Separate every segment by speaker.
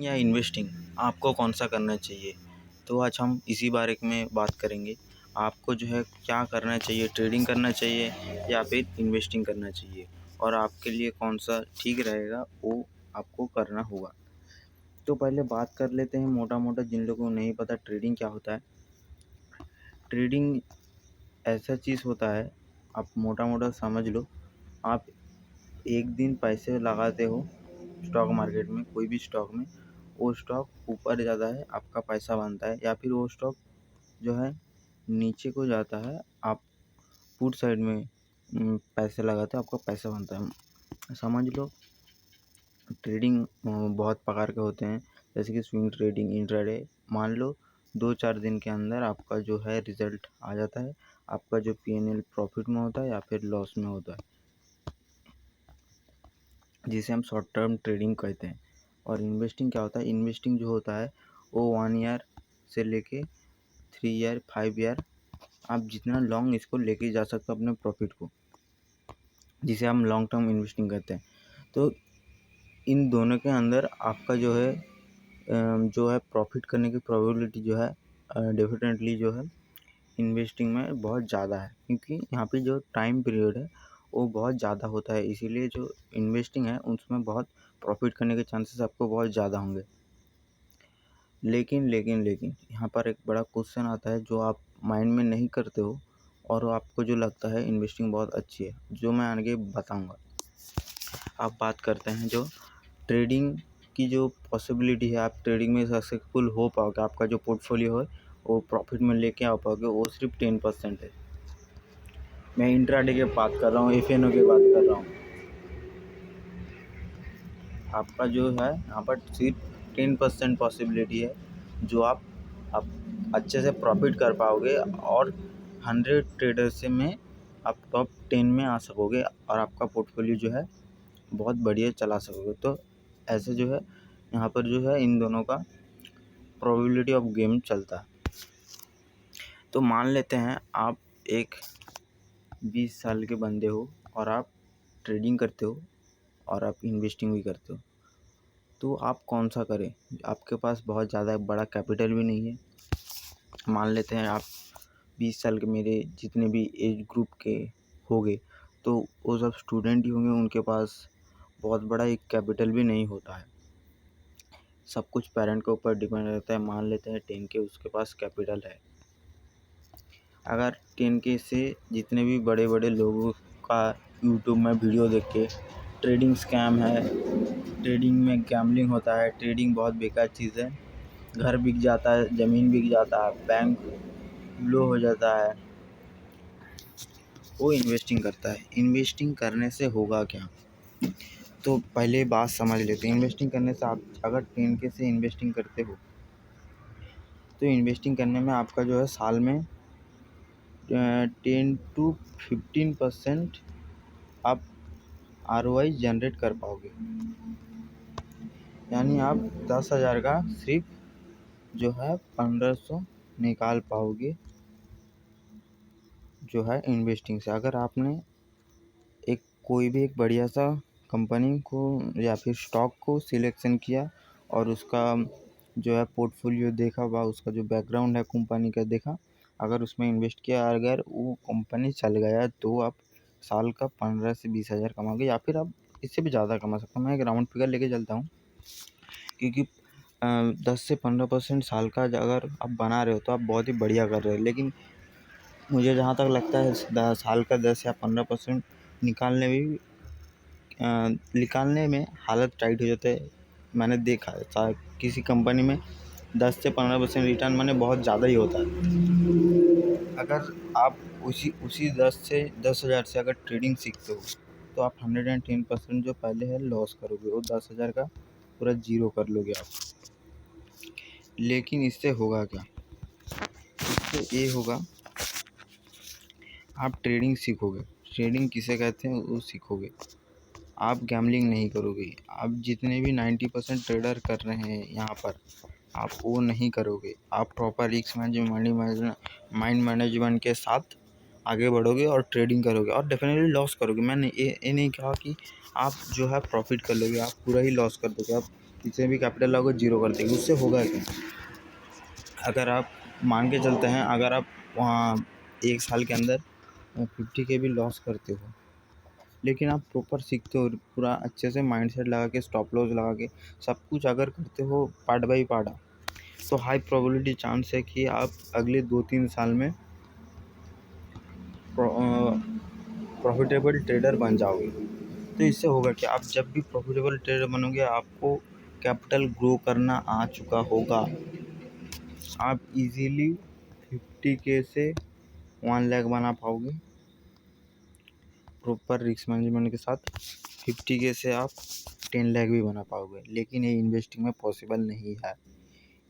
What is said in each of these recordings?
Speaker 1: Trading या investing आपको कौन सा करना चाहिए? तो आज हम इसी बारे में बात करेंगे। आपको जो है क्या करना चाहिए, ट्रेडिंग करना चाहिए या फिर इन्वेस्टिंग करना चाहिए, और आपके लिए कौन सा ठीक रहेगा वो आपको करना होगा। तो पहले बात कर लेते हैं मोटा-मोटा, जिन लोगों को नहीं पता ट्रेडिंग क्या होता है। ट्रेडिंग ऐसा चीज़ होता है, आप मोटा-मोटा समझ लो। आप एक दिन पैसे लगाते हो स्टॉक मार्केट में, कोई भी स्टॉक में, वो स्टॉक ऊपर जाता है आपका पैसा बनता है, या फिर वो स्टॉक जो है नीचे को जाता है, आप पुट साइड में पैसे लगाते हो, आपका पैसा बनता है। समझ लो ट्रेडिंग बहुत प्रकार के होते हैं, जैसे कि स्विंग ट्रेडिंग, इंट्राडे। मान लो 2-4 दिन के अंदर आपका जो है रिजल्ट आ जाता है, आपका जो P&L प्रॉफिट में होता है या फिर लॉस में होता है, जिसे हम शॉर्ट टर्म ट्रेडिंग कहते हैं। और इन्वेस्टिंग क्या होता है? इन्वेस्टिंग जो होता है वो 1 ईयर से लेके 3 ईयर 5 ईयर, आप जितना लॉन्ग इसको लेके जा सकते हो अपने प्रॉफिट को, जिसे हम लॉन्ग टर्म इन्वेस्टिंग कहते हैं। तो इन दोनों के अंदर आपका जो है प्रॉफिट करने की प्रोबेबिलिटी जो है डेफिनेटली जो है इन्वेस्टिंग में बहुत ज़्यादा है, क्योंकि यहाँ पे जो टाइम पीरियड है वो बहुत ज़्यादा होता है। इसीलिए जो इन्वेस्टिंग है उसमें बहुत प्रॉफिट करने के चांसेस आपको बहुत ज़्यादा होंगे। लेकिन यहाँ पर एक बड़ा क्वेश्चन आता है जो आप माइंड में नहीं करते हो, और आपको जो लगता है इन्वेस्टिंग बहुत अच्छी है, जो मैं आगे बताऊँगा। आप बात करते हैं जो ट्रेडिंग की जो पॉसिबिलिटी है, आप ट्रेडिंग में सक्सेसफुल हो पाओगे, आपका जो पोर्टफोलियो है वो प्रॉफिट में लेके आ पाओगे, वो सिर्फ 10% है। मैं इंट्राडे की बात कर रहा हूँ, FNO की बात कर रहा हूँ। आपका जो है यहाँ पर सिर्फ 10% पॉसिबिलिटी है जो आप अच्छे से प्रॉफिट कर पाओगे, और 100 ट्रेडर से में आप टॉप 10 में आ सकोगे, और आपका पोर्टफोलियो जो है बहुत बढ़िया चला सकोगे। तो ऐसे जो है यहाँ पर जो है इन दोनों का प्रोबेबिलिटी ऑफ गेम चलता है। तो मान लेते हैं आप एक 20 साल के बंदे हो, और आप ट्रेडिंग करते हो और आप इन्वेस्टिंग भी करते हो, तो आप कौन सा करें? आपके पास बहुत ज़्यादा बड़ा कैपिटल भी नहीं है। मान लेते हैं आप 20 साल के, मेरे जितने भी एज ग्रुप के होंगे तो वो सब स्टूडेंट ही होंगे, उनके पास बहुत बड़ा एक कैपिटल भी नहीं होता है। सब कुछ पेरेंट के ऊपर डिपेंड रहता है। मान लेते हैं 10K उसके पास कैपिटल है। अगर 10K से जितने भी बड़े बड़े लोगों का यूट्यूब में वीडियो देख के ट्रेडिंग स्कैम है, ट्रेडिंग में गैम्बलिंग होता है, ट्रेडिंग बहुत बेकार चीज़ है, घर बिक जाता है, ज़मीन बिक जाता है, बैंक लो हो जाता है, वो इन्वेस्टिंग करता है। इन्वेस्टिंग करने से होगा क्या? तो पहले बात समझ लेते हैं। इन्वेस्टिंग करने से, आप अगर 10K से इन्वेस्टिंग करते हो तो इन्वेस्टिंग करने में आपका जो है साल में 10-15% आप ROI जनरेट कर पाओगे। यानी आप 10,000 का सिर्फ जो है 1500 निकाल पाओगे जो है इन्वेस्टिंग से। अगर आपने कोई भी एक बढ़िया सा कंपनी को या फिर स्टॉक को सिलेक्शन किया, और उसका जो है पोर्टफोलियो देखा, हुआ उसका जो बैकग्राउंड है कंपनी का देखा, अगर उसमें इन्वेस्ट किया, अगर वो कंपनी चल गया तो आप साल का 15 से 20 हज़ार कमाओगे, या फिर आप इससे भी ज़्यादा कमा सकते हो। मैं एक राउंड फिगर लेके चलता हूँ, क्योंकि 10 से 15% साल का अगर आप बना रहे हो तो आप बहुत ही बढ़िया कर रहे हो। लेकिन मुझे जहाँ तक लगता है साल का 10 या 15% निकालने में हालत टाइट हो जाता है। मैंने देखा है किसी कंपनी में 10 से 15% रिटर्न माने बहुत ज़्यादा ही होता है। अगर आप उसी 10,000 से अगर ट्रेडिंग सीखते हो तो आप 110% जो पहले है लॉस करोगे, वो 10,000 का पूरा जीरो कर लोगे आप। लेकिन इससे होगा क्या? इससे ये होगा, आप ट्रेडिंग सीखोगे। ट्रेडिंग किसे कहते हैं वो सीखोगे। आप गैम्बलिंग नहीं करोगे। आप जितने भी 90% ट्रेडर कर रहे हैं यहाँ पर, आप वो नहीं करोगे। आप प्रॉपर रिस्क माइंड मैनेजमेंट के साथ आगे बढ़ोगे और ट्रेडिंग करोगे, और डेफिनेटली लॉस करोगे। मैंने ये नहीं कहा कि आप जो है प्रॉफिट कर लोगे, आप पूरा ही लॉस कर दोगे। आप किसी भी कैपिटल लगाओगे जीरो कर देगी। उससे होगा क्या? अगर आप मान के चलते हैं, अगर आप वहाँ 1 साल के अंदर 50K भी लॉस करते हो, लेकिन आप प्रॉपर सीखते हो, पूरा अच्छे से माइंडसेट लगा के, स्टॉप लॉस लगा के सब कुछ अगर करते हो पार्ट बाई पार्ट, तो हाई प्रोबेबिलिटी चांस है कि आप अगले 2-3 साल में प्रॉफिटेबल ट्रेडर बन जाओगे। तो इससे होगा कि आप जब भी प्रॉफिटेबल ट्रेडर बनोगे, आपको कैपिटल ग्रो करना आ चुका होगा। आप इजीली 50K से 1 लाख बना पाओगे प्रॉपर रिस्क मैनेजमेंट के साथ। 50K से आप 10 लाख भी बना पाओगे। लेकिन ये इन्वेस्टिंग में पॉसिबल नहीं है।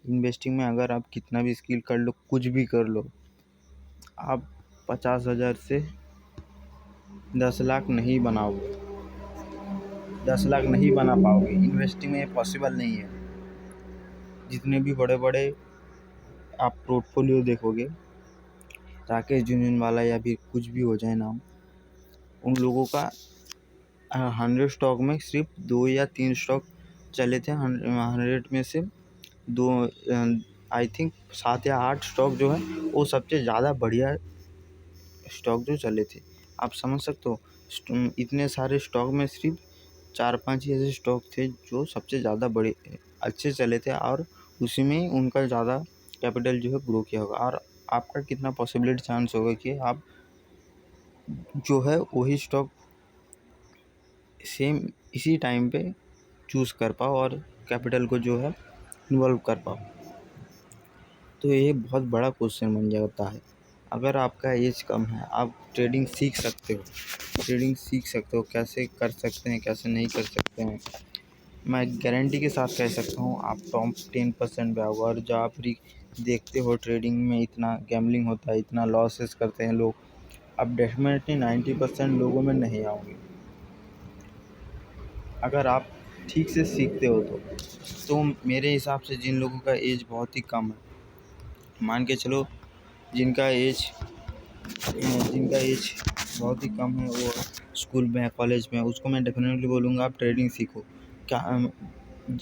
Speaker 1: इन्वेस्टिंग में अगर आप कितना भी स्किल कर लो, कुछ भी कर लो, आप 50,000 से 10 लाख नहीं बनाओगे, 10 लाख नहीं बना पाओगे। इन्वेस्टिंग में पॉसिबल नहीं है। जितने भी बड़े बड़े आप पोर्टफोलियो देखोगे, राकेश झुनझुनवाला या फिर कुछ भी हो जाए नाम, उन लोगों का 100 स्टॉक में सिर्फ 2 या 3 स्टॉक चले थे। 100 में से 2, आई थिंक 7 या 8 स्टॉक जो है वो सबसे ज़्यादा बढ़िया स्टॉक जो चले थे। आप समझ सकते हो, इतने सारे स्टॉक में सिर्फ 4-5 ही ऐसे स्टॉक थे जो सबसे ज़्यादा बड़े अच्छे चले थे, और उसी में उनका ज़्यादा कैपिटल जो है ग्रो किया होगा। और आपका कितना पॉसिबिलिटी चांस होगा कि आप जो है वही स्टॉक सेम इसी टाइम पे चूज़ कर पाओ और कैपिटल को जो है इन्वॉल्व कर पाओ। तो ये बहुत बड़ा क्वेश्चन बन जाता है। अगर आपका एज कम है, आप ट्रेडिंग सीख सकते हो, कैसे कर सकते हैं, कैसे नहीं कर सकते हैं। मैं गारंटी के साथ कह सकता हूँ आप टॉप 10% पे आओगे। और जो आप देखते हो ट्रेडिंग में इतना गैम्बलिंग होता है, इतना लॉसेस करते हैं लोग, अब डेफिनेटली 90% लोगों में नहीं आओगे। अगर आप ठीक से सीखते हो तो मेरे हिसाब से जिन लोगों का एज बहुत ही कम है, मान के चलो जिनका एज बहुत ही कम है, वो स्कूल में है, कॉलेज में है, उसको मैं डेफिनेटली बोलूँगा आप ट्रेडिंग सीखो। क्या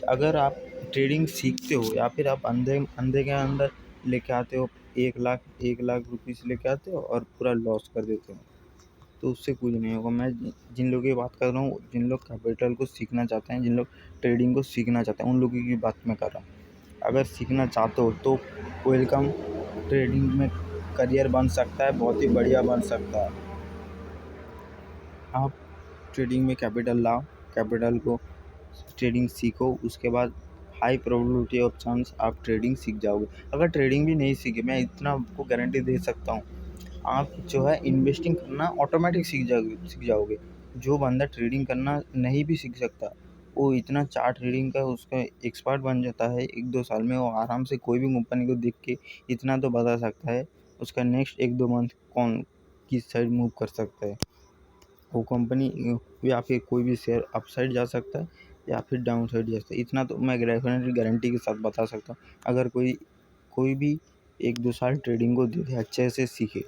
Speaker 1: अगर आप ट्रेडिंग सीखते हो या फिर आप अंधे के अंदर लेके आते हो, 1 लाख रुपीज़ लेके आते हो और पूरा लॉस कर देते हो, तो उससे कुछ नहीं होगा। मैं जिन लोगों की बात कर रहा हूँ, जिन लोग कैपिटल को सीखना चाहते हैं, जिन लोग ट्रेडिंग को सीखना चाहते हैं, उन लोगों की बात मैं कर रहा हूँ। अगर सीखना चाहते हो तो वेलकम, ट्रेडिंग में करियर बन सकता है, बहुत ही बढ़िया बन सकता है। आप ट्रेडिंग में कैपिटल लाओ, कैपिटल को ट्रेडिंग सीखो, उसके बाद हाई प्रोबेबिलिटी ऑफ चांस आप ट्रेडिंग सीख जाओगे। अगर ट्रेडिंग भी नहीं सीखे, मैं इतना आपको गारंटी दे सकता हूँ, आप जो है इन्वेस्टिंग करना ऑटोमेटिक सीख जाओगे। जो बंदा ट्रेडिंग करना नहीं भी सीख सकता, वो इतना चार्ट रीडिंग का उसका एक्सपर्ट बन जाता है 1-2 साल में। वो आराम से कोई भी कंपनी को देख के इतना तो बता सकता है उसका नेक्स्ट 1-2 मंथ कौन किस साइड मूव कर सकता है, वो कंपनी या फिर कोई भी शेयर अप साइड जा सकता है या फिर डाउन साइड जा सकता है। इतना तो मैं डेफिनेटली गारंटी के साथ बता सकता हूँ। अगर कोई भी 1-2 साल ट्रेडिंग को दे अच्छे से सीखे।